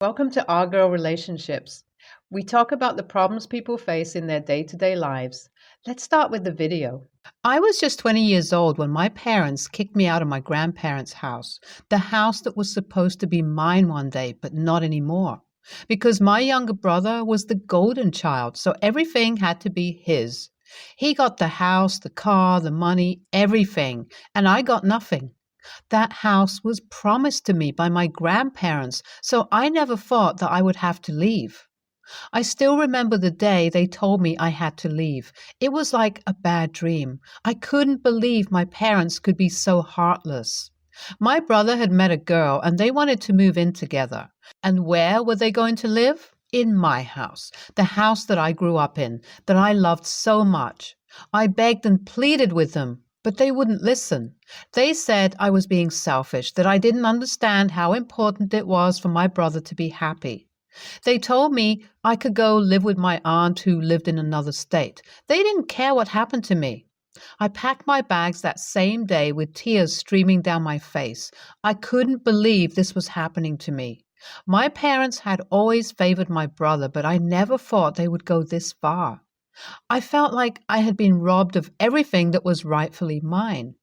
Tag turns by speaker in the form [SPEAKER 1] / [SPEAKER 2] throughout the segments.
[SPEAKER 1] Welcome to Our Girl Relationships. We talk about the problems people face in their day-to-day lives. Let's start with the video. I was just 20 years old when my parents kicked me out of my grandparents' house, the house that was supposed to be mine one day, but not anymore. Because my younger brother was the golden child, so everything had to be his. He got the house, the car, the money, everything, and I got nothing. That house was promised to me by my grandparents, so I never thought that I would have to leave. I still remember the day they told me I had to leave. It was like a bad dream. I couldn't believe my parents could be so heartless. My brother had met a girl and they wanted to move in together. And where were they going to live? In my house, the house that I grew up in, that I loved so much. I begged and pleaded with them, but they wouldn't listen. They said I was being selfish, that I didn't understand how important it was for my brother to be happy. They told me I could go live with my aunt who lived in another state. They didn't care what happened to me. I packed my bags that same day with tears streaming down my face. I couldn't believe this was happening to me. My parents had always favored my brother, but I never thought they would go this far. I felt like I had been robbed of everything that was rightfully mine.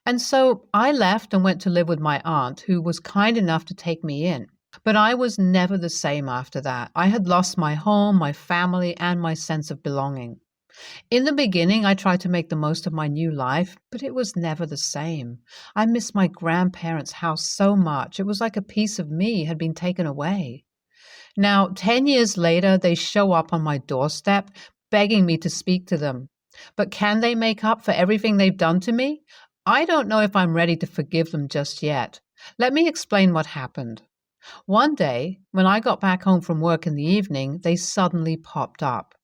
[SPEAKER 1] And so I left and went to live with my aunt, who was kind enough to take me in. But I was never the same after that. I had lost my home, my family, and my sense of belonging. In the beginning, I tried to make the most of my new life, but it was never the same. I missed my grandparents' house so much. It was like a piece of me had been taken away. Now, 10 years later, they show up on my doorstep, begging me to speak to them. But can they make up for everything they've done to me? I don't know if I'm ready to forgive them just yet. Let me explain what happened. One day, when I got back home from work in the evening, they suddenly popped up.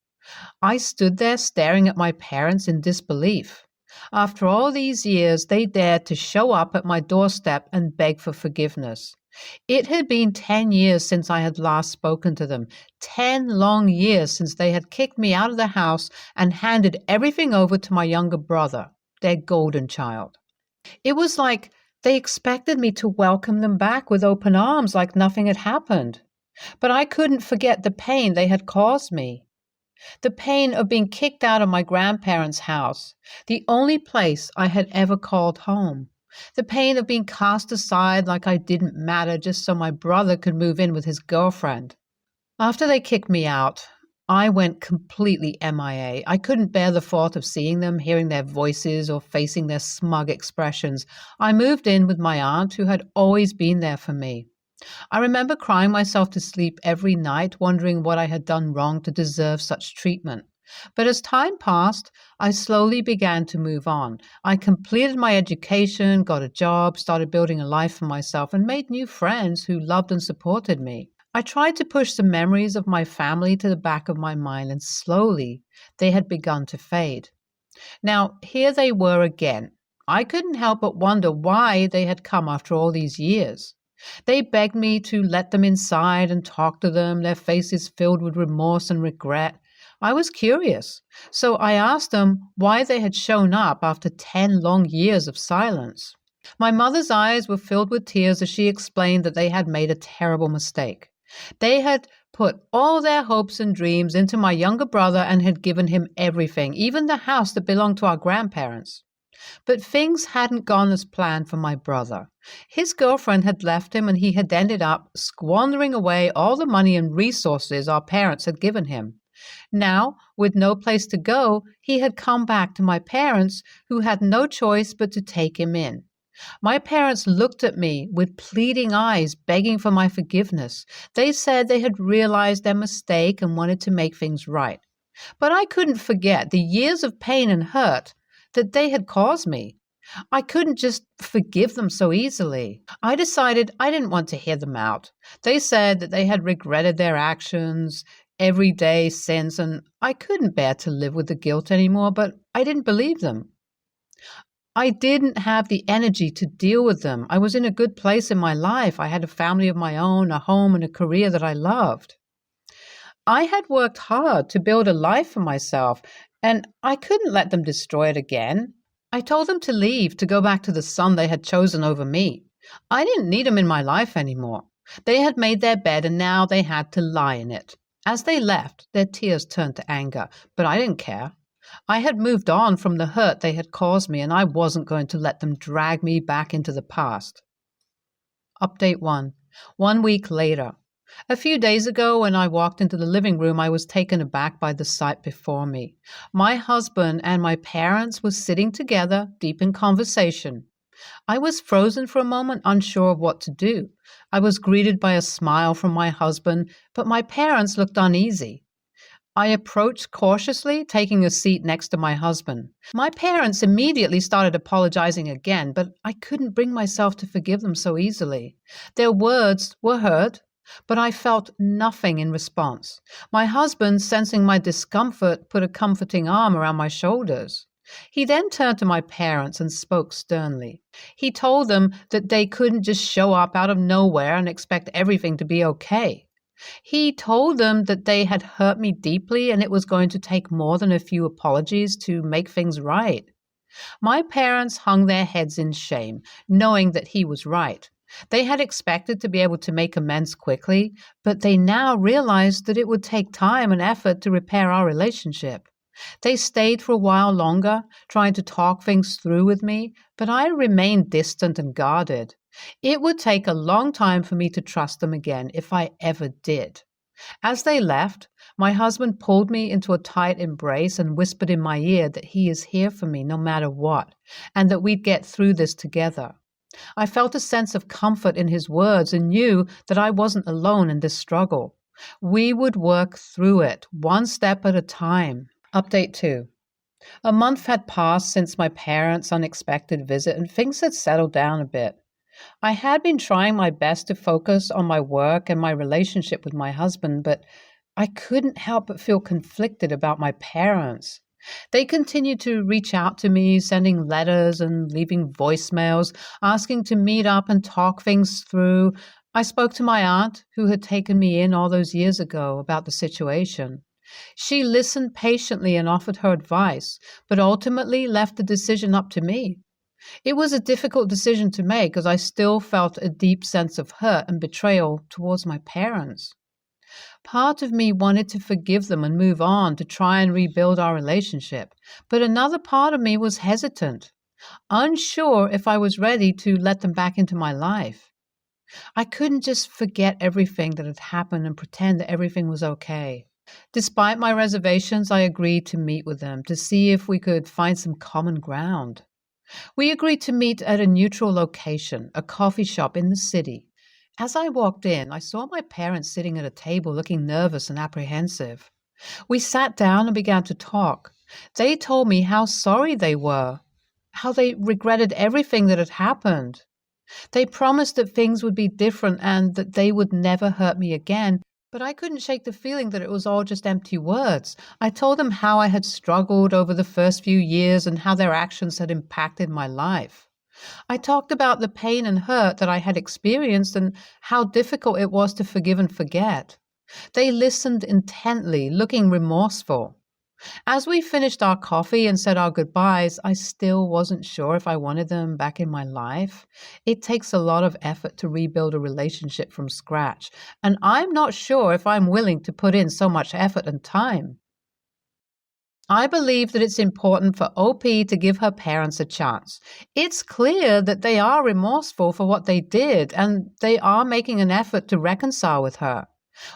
[SPEAKER 1] I stood there staring at my parents in disbelief. After all these years, they dared to show up at my doorstep and beg for forgiveness. It had been 10 years since I had last spoken to them, 10 long years since they had kicked me out of the house and handed everything over to my younger brother, their golden child. It was like they expected me to welcome them back with open arms like nothing had happened. But I couldn't forget the pain they had caused me. The pain of being kicked out of my grandparents' house, the only place I had ever called home. The pain of being cast aside like I didn't matter just so my brother could move in with his girlfriend. After they kicked me out, I went completely MIA. I couldn't bear the thought of seeing them, hearing their voices, or facing their smug expressions. I moved in with my aunt, who had always been there for me. I remember crying myself to sleep every night, wondering what I had done wrong to deserve such treatment. But as time passed, I slowly began to move on. I completed my education, got a job, started building a life for myself, and made new friends who loved and supported me. I tried to push the memories of my family to the back of my mind, and slowly they had begun to fade. Now, here they were again. I couldn't help but wonder why they had come after all these years. They begged me to let them inside and talk to them, their faces filled with remorse and regret. I was curious, so I asked them why they had shown up after 10 long years of silence. My mother's eyes were filled with tears as she explained that they had made a terrible mistake. They had put all their hopes and dreams into my younger brother and had given him everything, even the house that belonged to our grandparents. But things hadn't gone as planned for my brother. His girlfriend had left him and he had ended up squandering away all the money and resources our parents had given him. Now, with no place to go, he had come back to my parents, who had no choice but to take him in. My parents looked at me with pleading eyes, begging for my forgiveness. They said they had realized their mistake and wanted to make things right. But I couldn't forget the years of pain and hurt that they had caused me. I couldn't just forgive them so easily. I decided I didn't want to hear them out. They said that they had regretted their actions every day since, and I couldn't bear to live with the guilt anymore, but I didn't believe them. I didn't have the energy to deal with them. I was in a good place in my life. I had a family of my own, a home, and a career that I loved. I had worked hard to build a life for myself, and I couldn't let them destroy it again. I told them to leave, to go back to the son they had chosen over me. I didn't need him in my life anymore. They had made their bed and now they had to lie in it. As they left, their tears turned to anger, but I didn't care. I had moved on from the hurt they had caused me, and I wasn't going to let them drag me back into the past. Update 1. 1 week later. A few days ago, when I walked into the living room, I was taken aback by the sight before me. My husband and my parents were sitting together, deep in conversation. I was frozen for a moment, unsure of what to do. I was greeted by a smile from my husband, but my parents looked uneasy. I approached cautiously, taking a seat next to my husband. My parents immediately started apologizing again, but I couldn't bring myself to forgive them so easily. Their words were heard, but I felt nothing in response. My husband, sensing my discomfort, put a comforting arm around my shoulders. He then turned to my parents and spoke sternly. He told them that they couldn't just show up out of nowhere and expect everything to be okay. He told them that they had hurt me deeply and it was going to take more than a few apologies to make things right. My parents hung their heads in shame, knowing that he was right. They had expected to be able to make amends quickly, but they now realized that it would take time and effort to repair our relationship. They stayed for a while longer, trying to talk things through with me, but I remained distant and guarded. It would take a long time for me to trust them again, if I ever did. As they left, my husband pulled me into a tight embrace and whispered in my ear that he is here for me no matter what, and that we'd get through this together. I felt a sense of comfort in his words and knew that I wasn't alone in this struggle. We would work through it, one step at a time. Update 2. A month had passed since my parents' unexpected visit and things had settled down a bit. I had been trying my best to focus on my work and my relationship with my husband, but I couldn't help but feel conflicted about my parents. They continued to reach out to me, sending letters and leaving voicemails, asking to meet up and talk things through. I spoke to my aunt, who had taken me in all those years ago, about the situation. She listened patiently and offered her advice, but ultimately left the decision up to me. It was a difficult decision to make as I still felt a deep sense of hurt and betrayal towards my parents. Part of me wanted to forgive them and move on to try and rebuild our relationship, but another part of me was hesitant, unsure if I was ready to let them back into my life. I couldn't just forget everything that had happened and pretend that everything was okay. Despite my reservations, I agreed to meet with them to see if we could find some common ground. We agreed to meet at a neutral location, a coffee shop in the city. As I walked in, I saw my parents sitting at a table looking nervous and apprehensive. We sat down and began to talk. They told me how sorry they were, how they regretted everything that had happened. They promised that things would be different and that they would never hurt me again, but I couldn't shake the feeling that it was all just empty words. I told them how I had struggled over the first few years and how their actions had impacted my life. I talked about the pain and hurt that I had experienced and how difficult it was to forgive and forget. They listened intently, looking remorseful. As we finished our coffee and said our goodbyes, I still wasn't sure if I wanted them back in my life. It takes a lot of effort to rebuild a relationship from scratch, and I'm not sure if I'm willing to put in so much effort and time. I believe that it's important for OP to give her parents a chance. It's clear that they are remorseful for what they did, and they are making an effort to reconcile with her.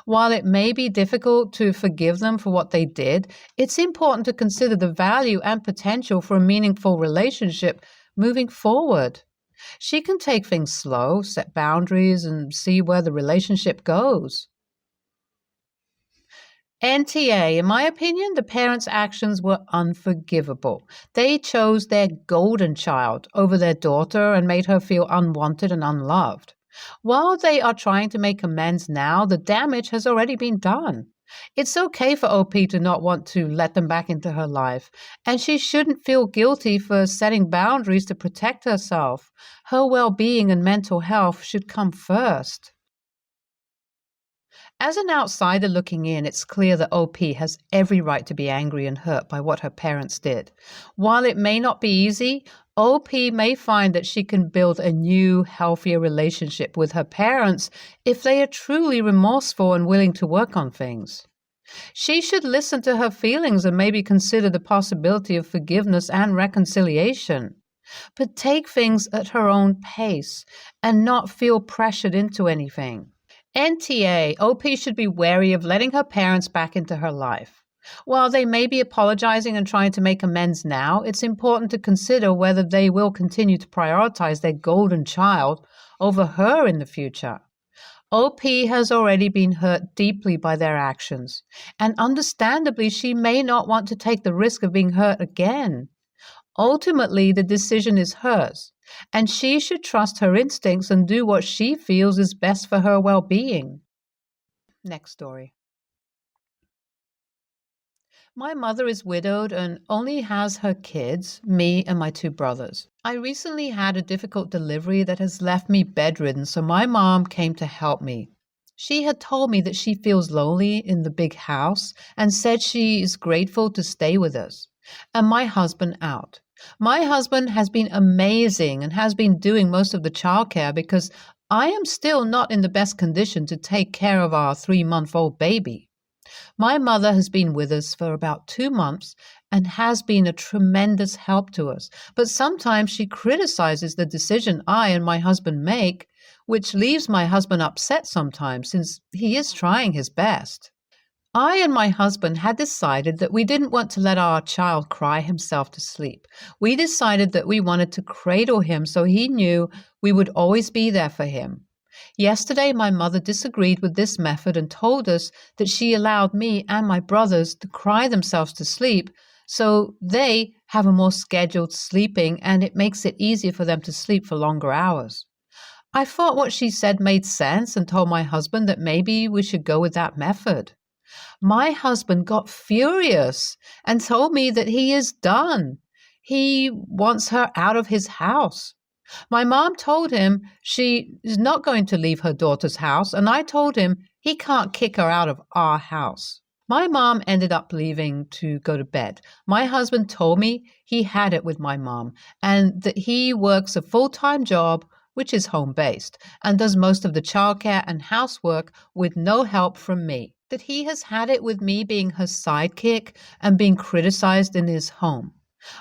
[SPEAKER 1] While it may be difficult to forgive them for what they did, it's important to consider the value and potential for a meaningful relationship moving forward. She can take things slow, set boundaries, and see where the relationship goes. NTA, in my opinion, the parents' actions were unforgivable. They chose their golden child over their daughter and made her feel unwanted and unloved. While they are trying to make amends now, the damage has already been done. It's okay for OP to not want to let them back into her life, and she shouldn't feel guilty for setting boundaries to protect herself. Her well-being and mental health should come first. As an outsider looking in, it's clear that OP has every right to be angry and hurt by what her parents did. While it may not be easy, OP may find that she can build a new, healthier relationship with her parents if they are truly remorseful and willing to work on things. She should listen to her feelings and maybe consider the possibility of forgiveness and reconciliation, but take things at her own pace and not feel pressured into anything. NTA, OP should be wary of letting her parents back into her life. While they may be apologizing and trying to make amends now, it's important to consider whether they will continue to prioritize their golden child over her in the future. OP has already been hurt deeply by their actions, and understandably, she may not want to take the risk of being hurt again. Ultimately, the decision is hers, and she should trust her instincts and do what she feels is best for her well-being. Next story. My mother is widowed and only has her kids, me and my 2 brothers. I recently had a difficult delivery that has left me bedridden, so my mom came to help me. She had told me that she feels lonely in the big house and said she is grateful to stay with us, and my husband out. My husband has been amazing and has been doing most of the childcare because I am still not in the best condition to take care of our 3-month-old baby. My mother has been with us for about 2 months and has been a tremendous help to us, but sometimes she criticizes the decision I and my husband make, which leaves my husband upset sometimes since he is trying his best. I and my husband had decided that we didn't want to let our child cry himself to sleep. We decided that we wanted to cradle him so he knew we would always be there for him. Yesterday, my mother disagreed with this method and told us that she allowed me and my brothers to cry themselves to sleep so they have a more scheduled sleeping and it makes it easier for them to sleep for longer hours. I thought what she said made sense and told my husband that maybe we should go with that method. My husband got furious and told me that he is done. He wants her out of his house. My mom told him she is not going to leave her daughter's house, and I told him he can't kick her out of our house. My mom ended up leaving to go to bed. My husband told me he had it with my mom and that he works a full-time job, which is home-based, and does most of the childcare and housework with no help from me. That he has had it with me being her sidekick and being criticized in his home.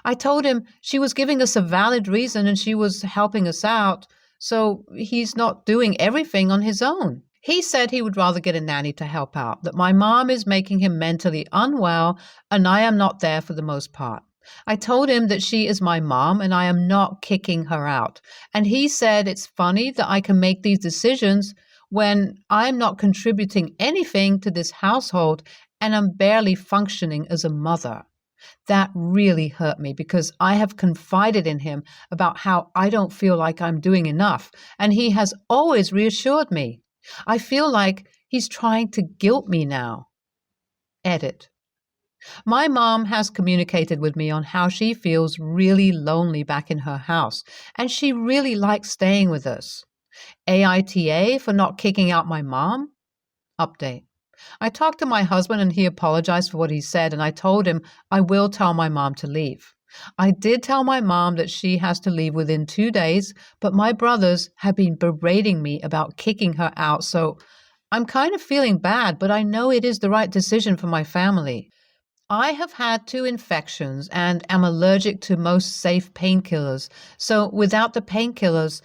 [SPEAKER 1] I told him she was giving us a valid reason and she was helping us out, so he's not doing everything on his own. He said he would rather get a nanny to help out, that my mom is making him mentally unwell and I am not there for the most part. I told him that she is my mom and I am not kicking her out. And he said it's funny that I can make these decisions when I'm not contributing anything to this household and I'm barely functioning as a mother. That really hurt me because I have confided in him about how I don't feel like I'm doing enough, and he has always reassured me. I feel like he's trying to guilt me now. Edit. My mom has communicated with me on how she feels really lonely back in her house, and she really likes staying with us. AITA for not kicking out my mom? Update. I talked to my husband and he apologized for what he said, and I told him I will tell my mom to leave. I did tell my mom that she has to leave within 2 days, but my brothers have been berating me about kicking her out, so I'm kind of feeling bad, but I know it is the right decision for my family. I have had 2 infections and am allergic to most safe painkillers, so without the painkillers,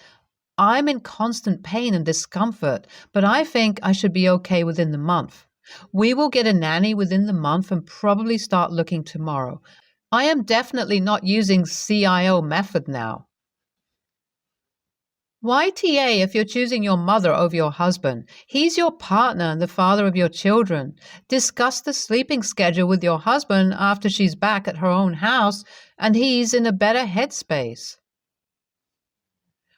[SPEAKER 1] I'm in constant pain and discomfort, but I think I should be okay within the month. We will get a nanny within the month and probably start looking tomorrow. I am definitely not using CIO method now. YTA if you're choosing your mother over your husband. He's your partner and the father of your children. Discuss the sleeping schedule with your husband after she's back at her own house and he's in a better headspace.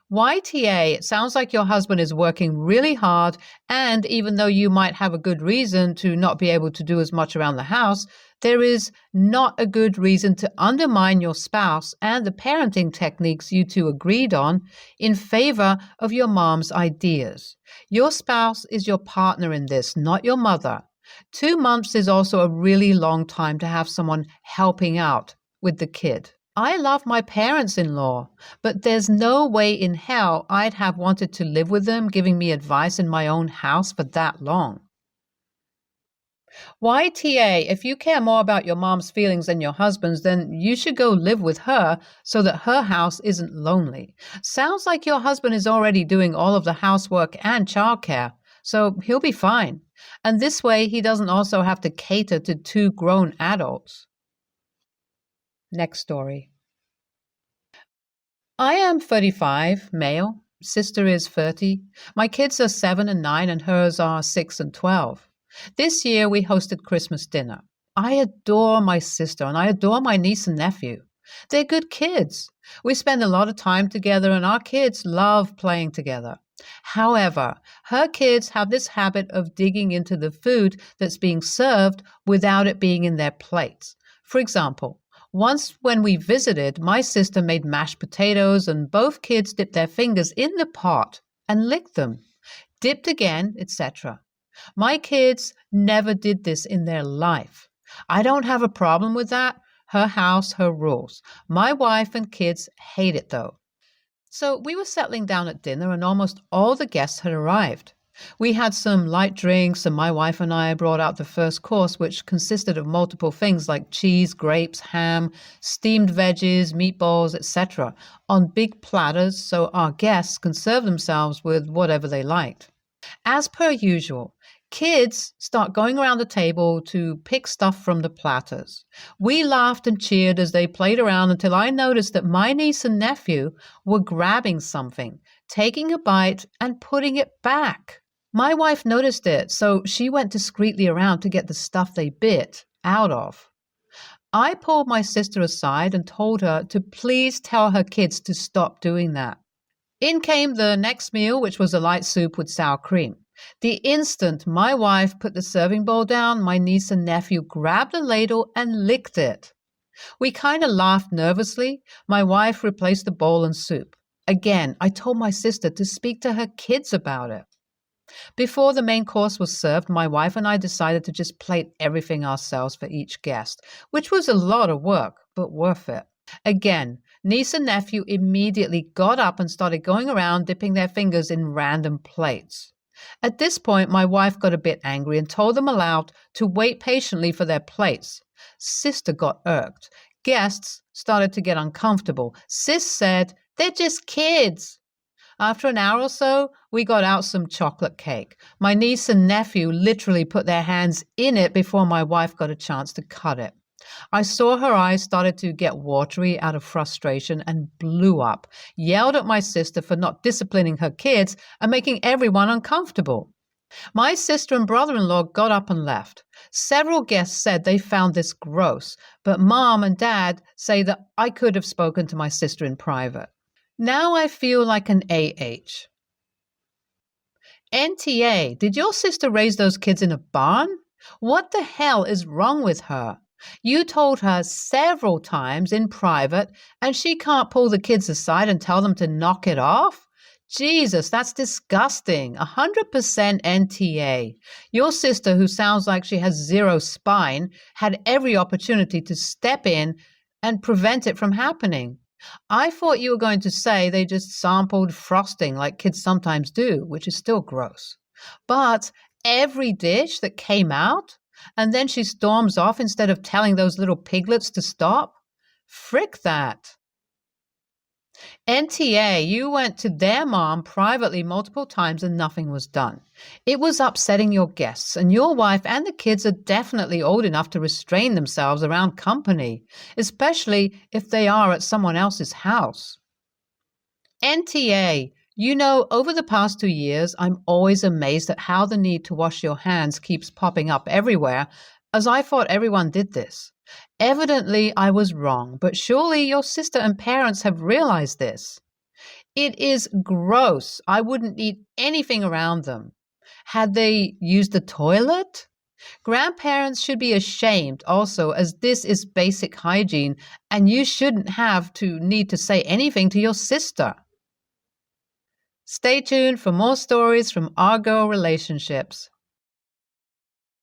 [SPEAKER 1] YTA, it sounds like your husband is working really hard, and even though you might have a good reason to not be able to do as much around the house, there is not a good reason to undermine your spouse and the parenting techniques you 2 agreed on in favor of your mom's ideas. Your spouse is your partner in this, not your mother. 2 months is also a really long time to have someone helping out with the kid. I love my parents-in-law, but there's no way in hell I'd have wanted to live with them giving me advice in my own house for that long. YTA, if you care more about your mom's feelings than your husband's, then you should go live with her so that her house isn't lonely. Sounds like your husband is already doing all of the housework and childcare, so he'll be fine. And this way, he doesn't also have to cater to two grown adults. Next story. I am 35, male. Sister is 30. My kids are 7 and 9, and hers are 6 and 12. This year, we hosted Christmas dinner. I adore my sister, and I adore my niece and nephew. They're good kids. We spend a lot of time together, and our kids love playing together. However, her kids have this habit of digging into the food that's being served without it being in their plates. For example, once when we visited, my sister made mashed potatoes, and both kids dipped their fingers in the pot and licked them, dipped again, etc. My kids never did this in their life. I don't have a problem with that. Her house, her rules. My wife and kids hate it though. So we were settling down at dinner and almost all the guests had arrived. We had some light drinks and my wife and I brought out the first course, which consisted of multiple things like cheese, grapes, ham, steamed veggies, meatballs, etc. on big platters so our guests can serve themselves with whatever they liked. As per usual, kids start going around the table to pick stuff from the platters. We laughed and cheered as they played around until I noticed that my niece and nephew were grabbing something, taking a bite, and putting it back. My wife noticed it, so she went discreetly around to get the stuff they bit out of. I pulled my sister aside and told her to please tell her kids to stop doing that. In came the next meal, which was a light soup with sour cream. The instant my wife put the serving bowl down, my niece and nephew grabbed a ladle and licked it. We kind of laughed nervously. My wife replaced the bowl and soup. Again, I told my sister to speak to her kids about it. Before the main course was served, my wife and I decided to just plate everything ourselves for each guest, which was a lot of work, but worth it. Again, niece and nephew immediately got up and started going around dipping their fingers in random plates. At this point, my wife got a bit angry and told them aloud to wait patiently for their plates. Sister got irked. Guests started to get uncomfortable. Sis said, "They're just kids." After an hour or so, we got out some chocolate cake. My niece and nephew literally put their hands in it before my wife got a chance to cut it. I saw her eyes started to get watery out of frustration and blew up, yelled at my sister for not disciplining her kids and making everyone uncomfortable. My sister and brother-in-law got up and left. Several guests said they found this gross, but Mom and Dad say that I could have spoken to my sister in private. Now I feel like an AH. NTA, did your sister raise those kids in a barn? What the hell is wrong with her? You told her several times in private, and she can't pull the kids aside and tell them to knock it off? Jesus, that's disgusting. 100% NTA. Your sister, who sounds like she has zero spine, had every opportunity to step in and prevent it from happening. I thought you were going to say they just sampled frosting like kids sometimes do, which is still gross. But every dish that came out, and then she storms off instead of telling those little piglets to stop? Frick that. NTA, you went to their mom privately multiple times and nothing was done. It was upsetting your guests, and your wife and the kids are definitely old enough to restrain themselves around company, especially if they are at someone else's house. NTA, you know, over the past 2 years, I'm always amazed at how the need to wash your hands keeps popping up everywhere, as I thought everyone did this. Evidently, I was wrong, but surely your sister and parents have realized this. It is gross. I wouldn't eat anything around them. Had they used the toilet? Grandparents should be ashamed also, as this is basic hygiene, and you shouldn't have to need to say anything to your sister. Stay tuned for more stories from our girl relationships.